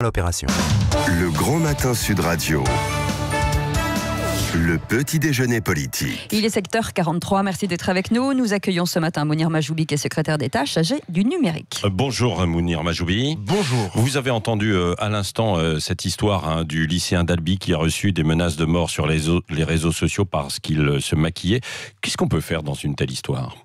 l'opération. Le Grand Matin Sud Radio. Le petit déjeuner politique. Il est secteur 43, merci d'être avec nous. Nous accueillons ce matin Mounir Majoubi, qui est secrétaire d'État chargé du numérique. Bonjour Mounir Majoubi. Bonjour. Vous avez entendu à l'instant cette histoire du lycéen d'Albi qui a reçu des menaces de mort sur les réseaux sociaux parce qu'il se maquillait. Qu'est-ce qu'on peut faire dans une telle histoire ?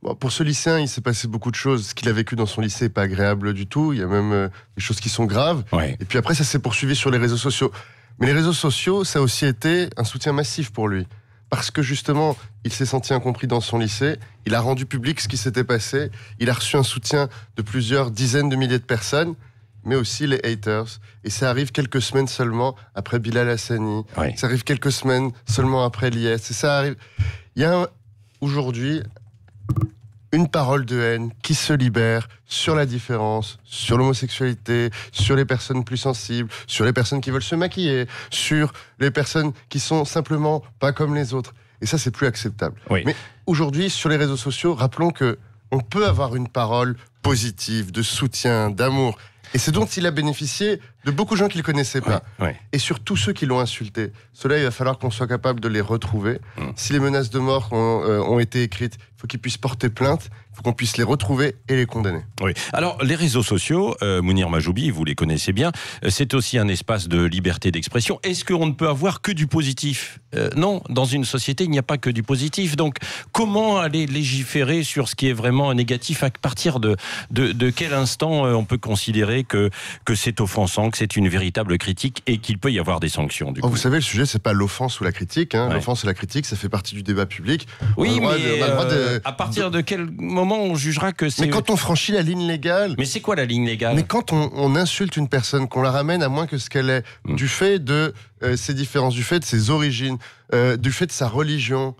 Bon, pour ce lycéen, il s'est passé beaucoup de choses. Ce qu'il a vécu dans son lycée n'est pas agréable du tout. Il y a même des choses qui sont graves. Ouais. Et puis après, ça s'est poursuivi sur les réseaux sociaux. Mais les réseaux sociaux, ça a aussi été un soutien massif pour lui. Parce que justement, il s'est senti incompris dans son lycée. Il a rendu public ce qui s'était passé. Il a reçu un soutien de plusieurs dizaines de milliers de personnes, mais aussi les haters. Et ça arrive quelques semaines seulement après Bilal Hassani. Ouais. Ça arrive quelques semaines seulement après l'IS. Et ça arrive. Il y a aujourd'hui une parole de haine qui se libère sur la différence, sur l'homosexualité, sur les personnes plus sensibles, sur les personnes qui veulent se maquiller, sur les personnes qui sont simplement pas comme les autres. Et ça, c'est plus acceptable. Oui. Mais aujourd'hui, sur les réseaux sociaux, rappelons que on peut avoir une parole positive, de soutien, d'amour. Et c'est dont il a bénéficié de beaucoup de gens qu'il ne connaissait pas. Ouais. Et sur tous ceux qui l'ont insulté. Cela, il va falloir qu'on soit capable de les retrouver. Si les menaces de mort ont été écrites, il faut qu'ils puissent porter plainte, il faut qu'on puisse les retrouver et les condamner. Oui. Alors, les réseaux sociaux, Mounir Majoubi, vous les connaissez bien, c'est aussi un espace de liberté d'expression. Est-ce qu'on ne peut avoir que du positif ? Non, dans une société, il n'y a pas que du positif. Donc, comment aller légiférer sur ce qui est vraiment négatif ? À partir de quel instant on peut considérer que c'est offensant, que c'est une véritable critique et qu'il peut y avoir des sanctions du coup. Vous savez, le sujet, c'est pas l'offense ou la critique. Ouais. L'offense et la critique, ça fait partie du débat public. Oui, on a mais le droit à partir de quel moment on jugera que c'est... Mais quand on franchit la ligne légale... Mais c'est quoi la ligne légale ? Mais quand on insulte une personne, qu'on la ramène à moins que ce qu'elle est, du fait de ses différences, du fait de ses origines, du fait de sa religion,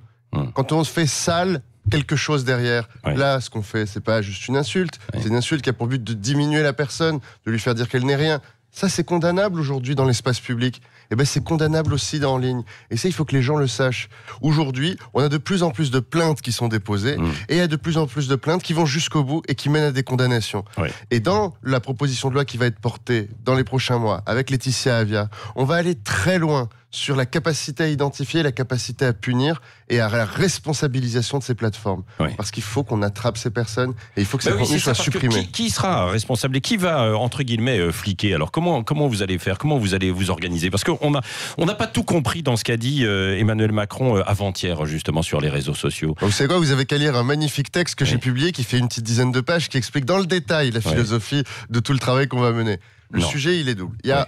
quand on se fait sale quelque chose derrière, là, ce qu'on fait, c'est pas juste une insulte, c'est une insulte qui a pour but de diminuer la personne, de lui faire dire qu'elle n'est rien. Ça, c'est condamnable aujourd'hui dans l'espace public. Et ben, c'est condamnable aussi en ligne. Et ça, il faut que les gens le sachent. Aujourd'hui, on a de plus en plus de plaintes qui sont déposées, et il y a de plus en plus de plaintes qui vont jusqu'au bout et qui mènent à des condamnations. Et dans la proposition de loi qui va être portée dans les prochains mois, avec Laetitia Avia, on va aller très loin sur la capacité à identifier, la capacité à punir et à la responsabilisation de ces plateformes. Parce qu'il faut qu'on attrape ces personnes et il faut que ces contenus soient supprimés. Qui sera responsable et qui va, entre guillemets, fliquer ? Alors comment vous allez faire ? Comment vous allez vous organiser ? Parce qu'on n'a pas tout compris dans ce qu'a dit Emmanuel Macron avant-hier, justement, sur les réseaux sociaux. Vous savez quoi ? Vous avez qu'à lire un magnifique texte que j'ai publié qui fait une petite dizaine de pages qui explique dans le détail la philosophie de tout le travail qu'on va mener. Le sujet, il est double. Il y a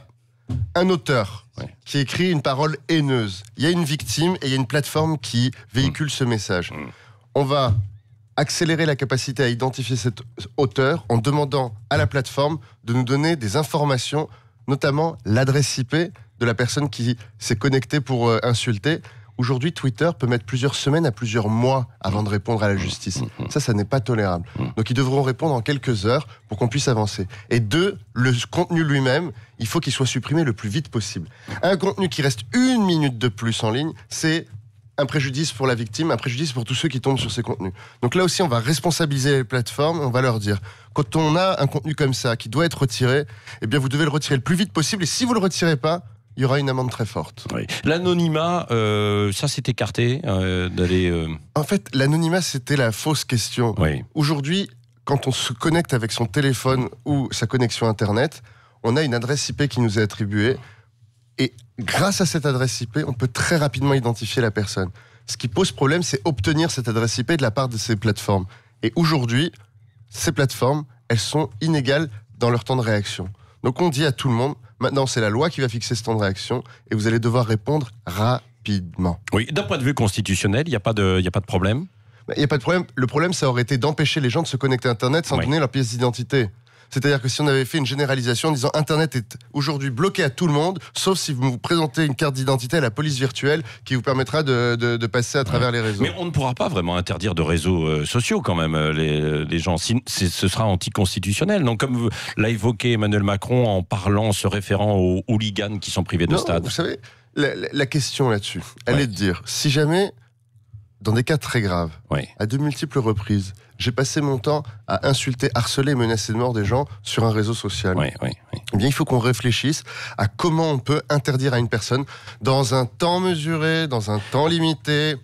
un auteur qui écrit une parole haineuse. Il y a une victime et il y a une plateforme qui véhicule ce message. On va accélérer la capacité à identifier cet auteur en demandant à la plateforme de nous donner des informations, notamment l'adresse IP de la personne qui s'est connectée pour insulter. Aujourd'hui, Twitter peut mettre plusieurs semaines à plusieurs mois avant de répondre à la justice. Ça n'est pas tolérable. Donc ils devront répondre en quelques heures pour qu'on puisse avancer. Et deux, le contenu lui-même, il faut qu'il soit supprimé le plus vite possible. Un contenu qui reste une minute de plus en ligne, c'est un préjudice pour la victime, un préjudice pour tous ceux qui tombent sur ces contenus. Donc là aussi, on va responsabiliser les plateformes, on va leur dire, quand on a un contenu comme ça qui doit être retiré, eh bien vous devez le retirer le plus vite possible, et si vous ne le retirez pas, il y aura une amende très forte. L'anonymat, ça s'est écarté d'aller... En fait, l'anonymat, c'était la fausse question. Aujourd'hui, quand on se connecte avec son téléphone ou sa connexion Internet, on a une adresse IP qui nous est attribuée. Et grâce à cette adresse IP, on peut très rapidement identifier la personne. Ce qui pose problème, c'est obtenir cette adresse IP de la part de ces plateformes. Et aujourd'hui, ces plateformes, elles sont inégales dans leur temps de réaction. Donc on dit à tout le monde, maintenant c'est la loi qui va fixer ce temps de réaction et vous allez devoir répondre rapidement. Oui, d'un point de vue constitutionnel, il n'y a pas de problème ? Il n'y a pas de problème. Le problème, ça aurait été d'empêcher les gens de se connecter à Internet sans donner leur pièce d'identité. C'est-à-dire que si on avait fait une généralisation en disant Internet est aujourd'hui bloqué à tout le monde, sauf si vous présentez une carte d'identité à la police virtuelle qui vous permettra de passer à travers les réseaux. Mais on ne pourra pas vraiment interdire de réseaux sociaux quand même, les gens. Ce sera anticonstitutionnel. Donc comme l'a évoqué Emmanuel Macron en parlant, se référant aux hooligans qui sont privés de stade. Vous savez, la question là-dessus, elle est de dire, si jamais, dans des cas très graves, à de multiples reprises, j'ai passé mon temps à insulter, harceler, menacer de mort des gens sur un réseau social. Oui. Eh bien, il faut qu'on réfléchisse à comment on peut interdire à une personne, dans un temps mesuré, dans un temps limité,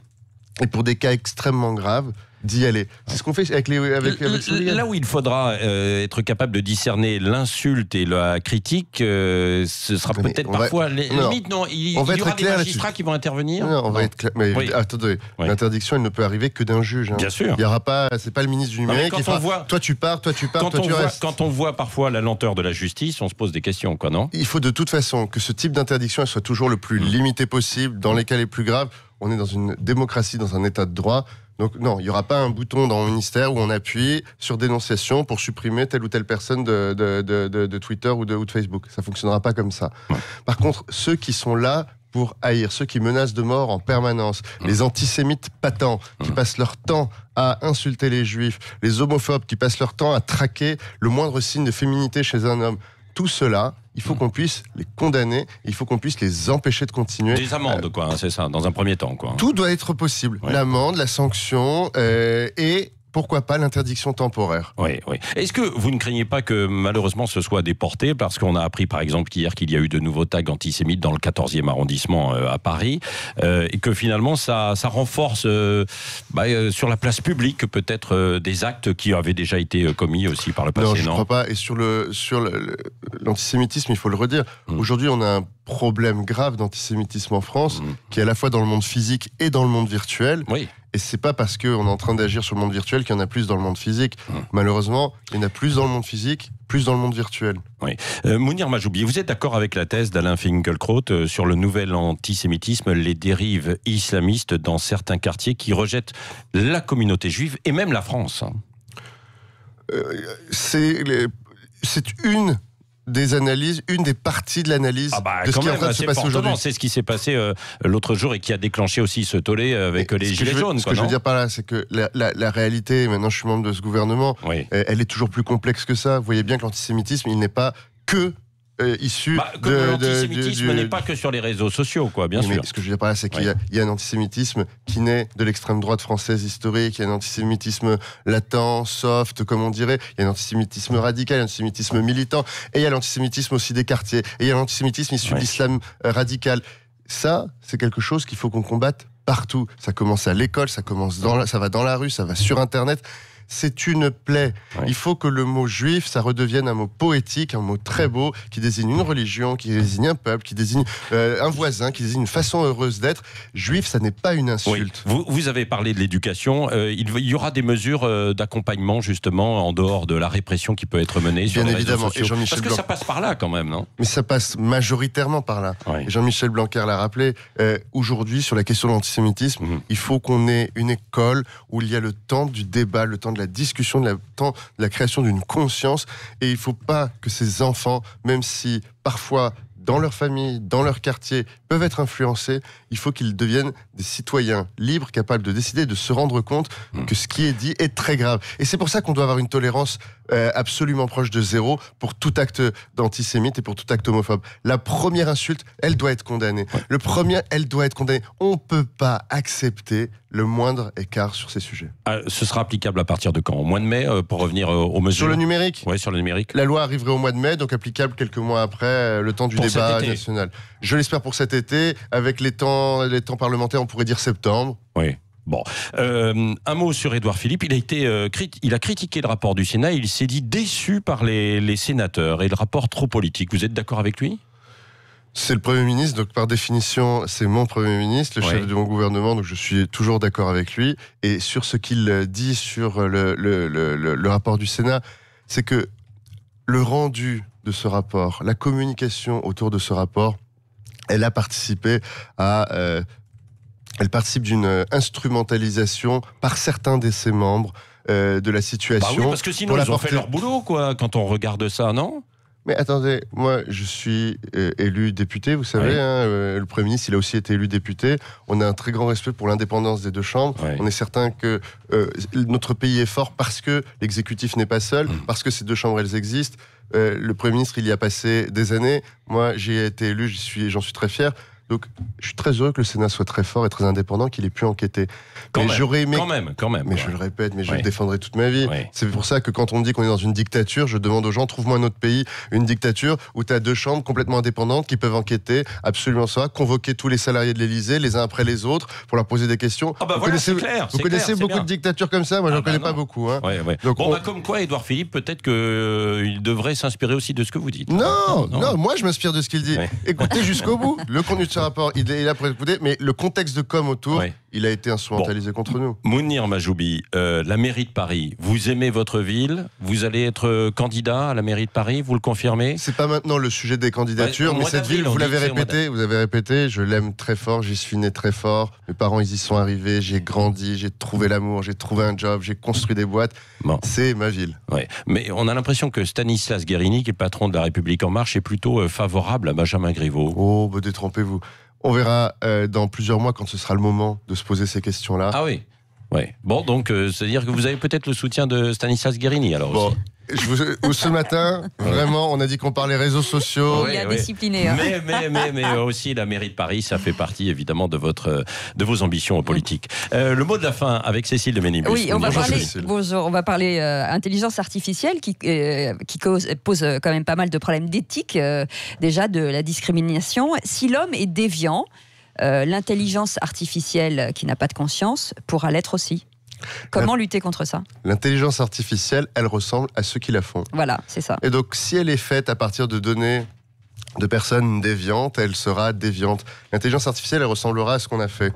et pour des cas extrêmement graves, d'y aller. C'est ce qu'on fait avec là où il faudra être capable de discerner l'insulte et la critique, ce sera peut-être parfois limite. Non, il y aura des magistrats qui vont intervenir. Non, on va être clair. Mais attendez, l'interdiction, elle ne peut arriver que d'un juge. Hein. Bien sûr. Il y aura pas. C'est pas le ministre du numérique qui fera. Toi tu pars, toi tu restes. Quand on voit parfois la lenteur de la justice, on se pose des questions, quoi, non ? Il faut de toute façon que ce type d'interdiction elle soit toujours le plus limité possible, dans les cas les plus graves. On est dans une démocratie, dans un état de droit. Donc non, il n'y aura pas un bouton dans le ministère où on appuie sur dénonciation pour supprimer telle ou telle personne de Twitter ou de Facebook. Ça ne fonctionnera pas comme ça. Ouais. Par contre, ceux qui sont là pour haïr, ceux qui menacent de mort en permanence, les antisémites patents qui passent leur temps à insulter les juifs, les homophobes qui passent leur temps à traquer le moindre signe de féminité chez un homme, tout cela, il faut qu'on puisse les condamner, il faut qu'on puisse les empêcher de continuer. Des amendes, quoi, hein, c'est ça, dans un premier temps, quoi. Tout doit être possible. Ouais. L'amende, la sanction et pourquoi pas l'interdiction temporaire. Oui. Est-ce que vous ne craignez pas que malheureusement ce soit déporté, parce qu'on a appris par exemple hier qu'il y a eu de nouveaux tags antisémites dans le 14e arrondissement à Paris, et que finalement ça renforce sur la place publique peut-être des actes qui avaient déjà été commis aussi par le passé, non, je ne crois pas. Et sur l'antisémitisme, il faut le redire. Aujourd'hui, on a un problème grave d'antisémitisme en France, qui est à la fois dans le monde physique et dans le monde virtuel. Oui. Et c'est pas parce qu'on est en train d'agir sur le monde virtuel qu'il y en a plus dans le monde physique. Malheureusement, il y en a plus dans le monde physique, plus dans le monde virtuel. Oui. Mounir Majoubi, vous êtes d'accord avec la thèse d'Alain Finkielkraut sur le nouvel antisémitisme, les dérives islamistes dans certains quartiers qui rejettent la communauté juive et même la France? C'est une des analyses, une des parties de l'analyse de ce qui est en train de se passer aujourd'hui. C'est ce qui s'est passé l'autre jour et qui a déclenché aussi ce tollé avec les gilets jaunes. Ce que je veux dire par là, c'est que la réalité, maintenant je suis membre de ce gouvernement, elle est toujours plus complexe que ça. Vous voyez bien que l'antisémitisme, il n'est pas que issu l'antisémitisme n'est pas que sur les réseaux sociaux, quoi, bien sûr. Mais ce que je veux dire par là, c'est qu'il y a un antisémitisme qui naît de l'extrême droite française historique, il y a un antisémitisme latent, soft, comme on dirait, il y a un antisémitisme radical, un antisémitisme militant, et il y a l'antisémitisme aussi des quartiers, et il y a l'antisémitisme issu de l'islam radical. Ça, c'est quelque chose qu'il faut qu'on combatte partout. Ça commence à l'école, ça va dans la rue, ça va sur Internet. C'est une plaie. Il faut que le mot juif, ça redevienne un mot poétique, un mot très beau, qui désigne une religion, qui désigne un peuple, qui désigne un voisin, qui désigne une façon heureuse d'être. Juif, ça n'est pas une insulte. Oui. Vous avez parlé de l'éducation. Il y aura des mesures d'accompagnement, justement, en dehors de la répression qui peut être menée sur les réseaux sociaux. Parce que ça passe par là, quand même, non ? Mais ça passe majoritairement par là. Et Jean-Michel Blanquer l'a rappelé. Aujourd'hui, sur la question de l'antisémitisme, il faut qu'on ait une école où il y a le temps du débat, le temps de la discussion, le temps de la création d'une conscience. Et il ne faut pas que ces enfants, même si parfois dans leur famille, dans leur quartier, peuvent être influencés, il faut qu'ils deviennent des citoyens libres, capables de décider, de se rendre compte que ce qui est dit est très grave. Et c'est pour ça qu'on doit avoir une tolérance absolument proche de zéro pour tout acte d'antisémite et pour tout acte homophobe. La première insulte, elle doit être condamnée. Le premier, elle doit être condamnée. On ne peut pas accepter le moindre écart sur ces sujets. Ce sera applicable à partir de quand ? Au mois de mai, pour revenir aux mesures ? Sur le numérique ? Oui, sur le numérique. La loi arriverait au mois de mai, donc applicable quelques mois après, le temps du débat national. Je l'espère pour cet été. Avec les temps parlementaires, on pourrait dire septembre. Oui. Bon, un mot sur Édouard Philippe. Il a critiqué le rapport du Sénat. Il s'est dit déçu par les sénateurs et le rapport trop politique. Vous êtes d'accord avec lui ? C'est le Premier ministre, donc par définition, c'est mon Premier ministre, le chef de mon gouvernement, donc je suis toujours d'accord avec lui. Et sur ce qu'il dit sur le rapport du Sénat, c'est que le rendu de ce rapport, la communication autour de ce rapport, elle a participé elle participe d'une instrumentalisation par certains de ses membres de la situation. Bah oui, parce que sinon ils ont fait leur boulot, quoi, quand on regarde ça, non ? Mais attendez, moi je suis élu député, vous savez, le Premier ministre il a aussi été élu député. On a un très grand respect pour l'indépendance des deux chambres. On est certain que notre pays est fort parce que l'exécutif n'est pas seul, parce que ces deux chambres elles existent. Le Premier ministre il y a passé des années. Moi j'ai été élu, j'en suis très fier. Donc, je suis très heureux que le Sénat soit très fort et très indépendant, qu'il ait pu enquêter. J'aurais aimé... Quand même. Mais je le répète, je le défendrai toute ma vie. C'est pour ça que quand on me dit qu'on est dans une dictature, je demande aux gens, trouve-moi un autre pays, une dictature où tu as 2 chambres complètement indépendantes qui peuvent enquêter absolument ça, convoquer tous les salariés de l'Élysée, les uns après les autres, pour leur poser des questions. Vous connaissez beaucoup de dictatures comme ça? Moi, j'en connais pas beaucoup. Hein. Donc, comme quoi, Édouard Philippe, peut-être qu'il devrait s'inspirer aussi de ce que vous dites. Non, moi, je m'inspire de ce qu'il dit. Écoutez jusqu'au bout. Le contenu de ce rapport, il est là pour écouter, mais le contexte de com autour, il a été instrumentalisé contre nous. Mounir Majoubi, la mairie de Paris, vous aimez votre ville? Vous allez être candidat à la mairie de Paris, vous le confirmez? C'est pas maintenant le sujet des candidatures, mais cette ville, vous avez répété, je l'aime très fort, j'y suis né très fort, mes parents ils y sont arrivés, j'ai grandi, j'ai trouvé l'amour, j'ai trouvé un job, j'ai construit des boîtes, c'est ma ville. Mais on a l'impression que Stanislas Guerini, qui est patron de La République En Marche, est plutôt favorable à Benjamin Griveaux. Oh, détrompez-vous. On verra dans plusieurs mois quand ce sera le moment de se poser ces questions-là. Ah oui. Bon, donc, c'est-à-dire que vous avez peut-être le soutien de Stanislas Guerini, alors aussi. Ce matin, vraiment, on a dit qu'on parlait réseaux sociaux. Il y a discipliné. Hein. Mais aussi la mairie de Paris, ça fait partie évidemment de vos ambitions politiques. Le mot de la fin avec Cécile de Ménibus. Oui, on va parler intelligence artificielle qui pose quand même pas mal de problèmes d'éthique, déjà de la discrimination. Si l'homme est déviant, l'intelligence artificielle qui n'a pas de conscience pourra l'être aussi. Comment lutter contre ça? L'intelligence artificielle, elle ressemble à ceux qui la font. Voilà, c'est ça. Et donc, si elle est faite à partir de données de personnes déviantes, elle sera déviante. L'intelligence artificielle, elle ressemblera à ce qu'on a fait.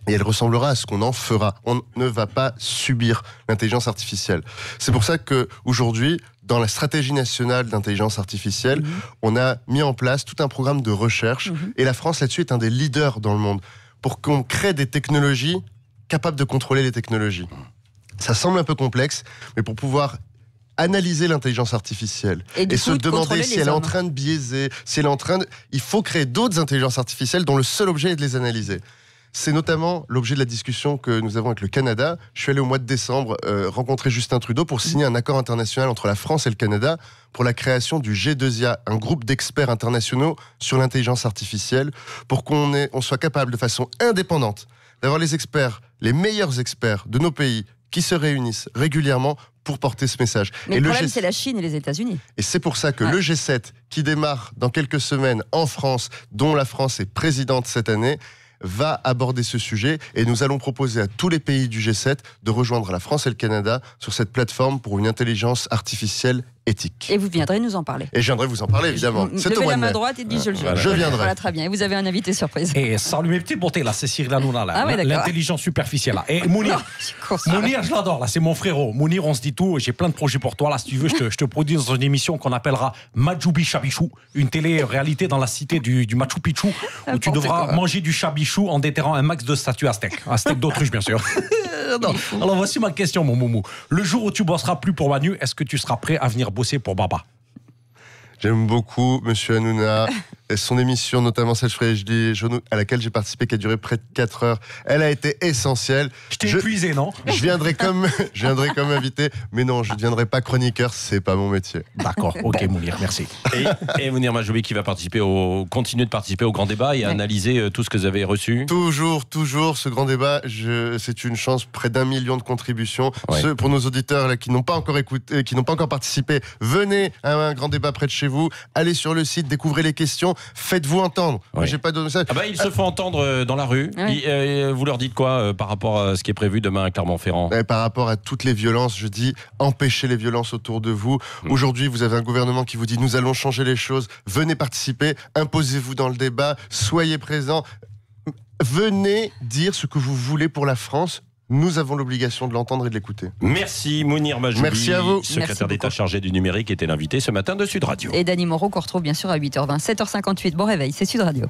Et elle ressemblera à ce qu'on en fera. On ne va pas subir l'intelligence artificielle. C'est pour ça qu'aujourd'hui, dans la stratégie nationale d'intelligence artificielle, on a mis en place tout un programme de recherche. Et la France, là-dessus, est un des leaders dans le monde. Pour qu'on crée des technologies capable de contrôler les technologies. Ça semble un peu complexe, mais pour pouvoir analyser l'intelligence artificielle et se demander si elle est en train de biaiser, si elle est en train de... Il faut créer d'autres intelligences artificielles dont le seul objet est de les analyser. C'est notamment l'objet de la discussion que nous avons avec le Canada. Je suis allé au mois de décembre rencontrer Justin Trudeau pour signer un accord international entre la France et le Canada pour la création du G2IA, un groupe d'experts internationaux sur l'intelligence artificielle, pour qu'on soit capable de façon indépendante d'avoir les experts, les meilleurs experts de nos pays qui se réunissent régulièrement pour porter ce message. Mais le problème, c'est la Chine et les États-Unis. Et c'est pour ça que le G7, qui démarre dans quelques semaines en France, dont la France est présidente cette année, va aborder ce sujet et nous allons proposer à tous les pays du G7 de rejoindre la France et le Canada sur cette plateforme pour une intelligence artificielle éthique. Et vous viendrez nous en parler. Et je viendrai vous en parler, évidemment. C'est au mois de mai. Levez la main droite et dites je le viens. Je viendrai. Voilà, très bien. Et vous avez un invité surprise. Et salut mes petites beautés, là, c'est Cyril Hanouna, là. Ah ouais, l'intelligence superficielle, là. Et Mounir, je l'adore, là, c'est mon frérot. Mounir, on se dit tout, j'ai plein de projets pour toi, là, si tu veux, je te produis dans une émission qu'on appellera Majoubi Chabichou, une télé-réalité dans la cité du Machu Picchu, où tu devras manger du chabichou en déterrant un max de statues aztèques. Un steak d'autruche, bien sûr. Non. Alors voici ma question, mon moumou. Le jour où tu bosseras plus pour Manu, est-ce que tu seras prêt à venir bosser pour Baba? J'aime beaucoup Monsieur Hanouna, son émission, notamment celle à laquelle j'ai participé, qui a duré près de 4 heures. Elle a été essentielle. Je t'ai épuisé, non? Je viendrai comme invité, mais non, je ne viendrai pas chroniqueur, c'est pas mon métier. D'accord, ok Mounir, merci. Et Mounir Majoubi qui va continuer de participer au grand débat et analyser tout ce que vous avez reçu. Toujours, ce grand débat, c'est une chance, près d'1 million de contributions. Pour nos auditeurs là, qui n'ont pas encore écouté, qui n'ont pas encore participé, venez à un grand débat près de chez vous, allez sur le site, découvrez les questions, faites-vous entendre. Moi, j'ai pas donné ça. Ils se font entendre dans la rue. Vous leur dites quoi par rapport à ce qui est prévu demain à Clermont-Ferrand? Par rapport à toutes les violences, je dis empêchez les violences autour de vous. Aujourd'hui, vous avez un gouvernement qui vous dit nous allons changer les choses, venez participer, imposez-vous dans le débat, soyez présents, venez dire ce que vous voulez pour la France. Nous avons l'obligation de l'entendre et de l'écouter. Merci Mounir Majoubi. Merci à vous. Secrétaire d'État chargé du numérique, était l'invité ce matin de Sud Radio. Et Dany Moreau qu'on retrouve bien sûr à 8h20, 7h58. Bon réveil, c'est Sud Radio.